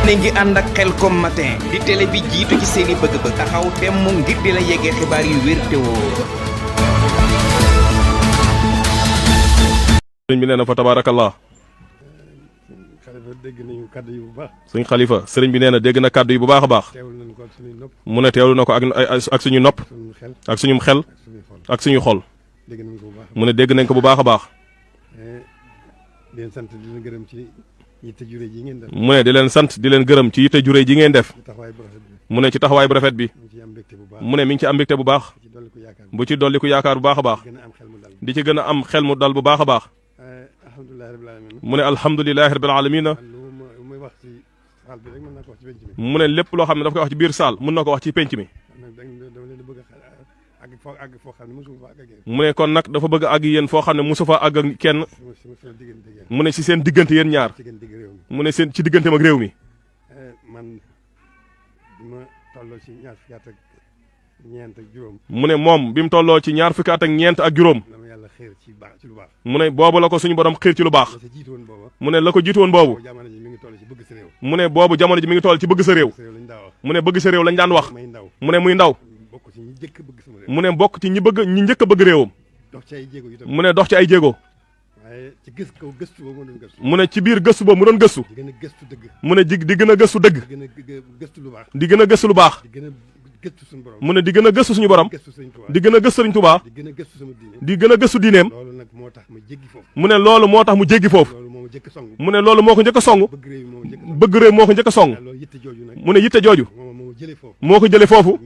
yéen a ngi ànd ak Khelcom matin di télé bi jiitu ci seeni bëgg-bëgg taxaw temm ngir di la yeggee xibaar yu wér te wóor. sëriñ bi nee na fa tabaarakallah. Xalifa dégg nañu kàddu yi bu baax. sëñ Xalifa sëriñ bi nee na dégg na kàddu yi bu baax a baax. teewlu nañu ko ak suñuy nopp. mu ne teewlu na ko ak suñu nopp. ak suñu xel. ak suñu xol. dégg nañu ko bu baax. mu ne dégg nañ ko bu baax a baax. di leen sant di leen gërëm ci yitte jure ji ngeen def. mu ne di leen sant di leen gërëm ci yitte jure ji ngeen def. mu ne ci taxawaay bu rafet bi. mu ne mi ngi ci am mbégte bu baax. bu ci dolli ku yaakaar bu baax a baax. di ci gën a am xel mu dal bu baax a baax. mu ne alhamdulilahi rabbil alamin. mu ne lépp loo xam ne daf koy wax ci biir saal mën na ko wax ci penc mi. mu ne kon nag dafa bëgg a àgg yéen foo xam ne mosu fa àgg ak kenn. mu ne ci seen diggante yéen ñaar. mu ne seen ci digganteem ak réew mi. mu ne moom bi mu tolloo ci ñaar fukki at ak ñeent ak juróom. mu ne boobu la ko suñu borom xiir ci lu baax. mu ne la ko jiitu woon boobu. mu ne boobu jamono ji mi ngi toll ci bëgg sa réew. mu ne bëgg sa réew lañ daan wax. mu ne muy ndaw. mu ne bokk ci ñi njëkk a bëgg réewam. mu ne dox ci ay jéego. mu ne ci biir gëstu boobu mu doon gëstu. mu ne di gën a gëstu dëgg. di gën a gëstu lu baax. mu ne di gën a gëstu suñu borom. di gën a gëstu Sëriñ Tuubaa. di gën a gëstu diineem. mu ne loolu moo tax mu jéggi foofu. mu ne loolu moo ko njëkk a song. bëgg réew moo ko njëkk a song. mu ne yitte jooju. moo ko jëlee foofu.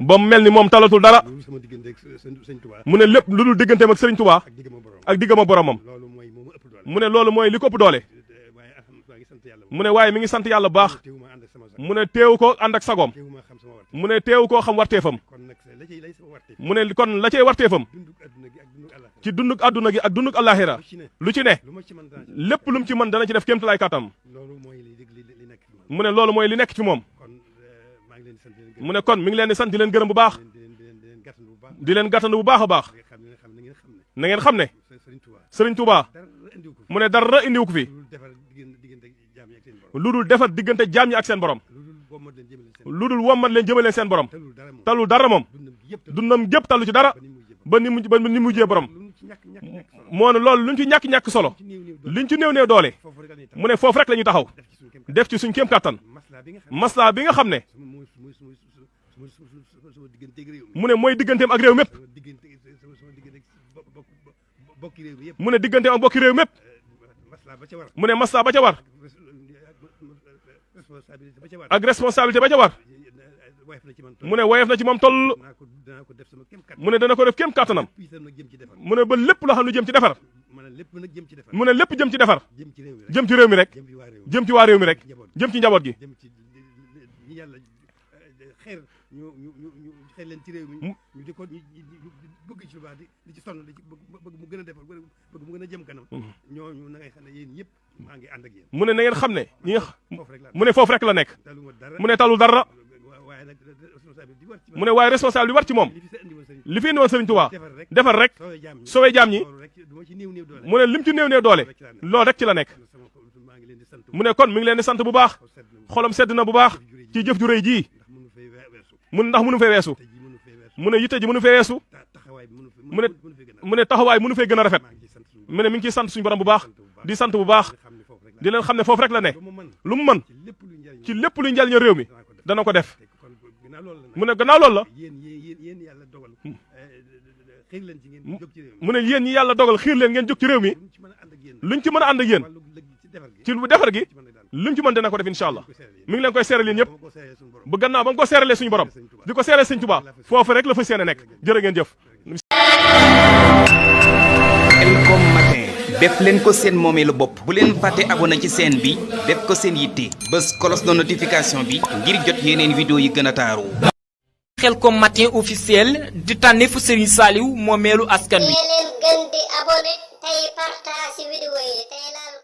ba mu mel ni moom talatul dara. mu ne lépp lu dul digganteem ak Sëriñ Tuubaa. ak diggam ak boromam. mu ne loolu mooy li ko ëpp doole. mu ne waaye mi ngi sant yàlla bu baax. mu ne teewu ko ànd ak sagoom. mu ne teewu koo xam warteefam. mu ne kon la cay warteefam. ci dunduk àdduna gi ak dunduk àllaaxira lu ci ne lépp lu mu ci mën dana ci def kéemtalaay kàttam. mu ne loolu mooy li nekk ci moom. mu ne kon mi ngi leen di sant di leen gërëm bu baax. di leen gàttandu bu baax a baax. na ngeen xam ne Sëriñ Tuubaa mu ne dara indiwu ko fi lu dul defar diggante jaam ñi ak seen borom. lu dul wommat leen jëmaleen seen borom. talul dara moom dundam gépp talu ci dara ba ni mujjee borom. moo ne loolu luñ ci ñàkk solo liñ ci néew doole mu ne foofu rek la ñuy taxaw def ci suñ kéem kàttan masla bi nga xam ne mu ne mooy digganteem ak réew mépp. mu ne digganteem ak bokki réew mépp. mu ne masla ba ca war ak responsabilité ba ca war. mu ne woyof na ci moom toll. mu ne dana ko def kéem kàttanam. mu ne ba lépp loo xam ne jëm ci defar. mu ne lépp jëm ci defar. jëm ci réew mi rek. jëm ci waa réew mi rek. jëm ci njaboot gi. mu ne na ngeen xam ne mu ne foofu rek la nekk. mu ne talul dara. mu ne waaye responsable bi war ci moom li fi indi woon Sëriñ Tuubaa defar rek sowee jaam ñi. mu ne lim ci néew doole loolu rek ci la nekk. mu ne kon mi ngi leen di sant bu baax xolam sedd na bu baax ci jëf ju rëy jii. mun ndax mënu fee weesu. mu ne yitte ji mënu fee weesu. mu ne taxawaay mënu fee gën a rafet. mu ne mi ngi ciy sant suñu borom bu baax di sant bu baax di leen xam ne foofu rek la ne lu mu mën ci lépp luy njëriñu réew mi dana ko def. mu ne gannaaw loolu la mu ne yéen ñi yàlla dogal xiir leen ngeen jóg ci réew mi luñ ci mën a ànd ak yéen ci defar gi luñ ci mën dana ko def incha allah mi ngi leen koy seeral yéen ñëpp bu gannaaw ba nga ko seeralee suñu borom di ko seeral Sëriñ Tuubaa foofu rek la fa seen a nekk jërë ngeen jëf. Khelcom matin def leen ko seen moomeelu bopp bu leen fàtte abonné ci chaîne bi def ko seen yitte bës cloche de notification bi ngir jot yeneen vidéo yi gën a taaru. Khelcom matin officiel di tànneefu Serigne Saliou moomeelu askan wi. leen gën di abonné tey partage vidéo yi tey laal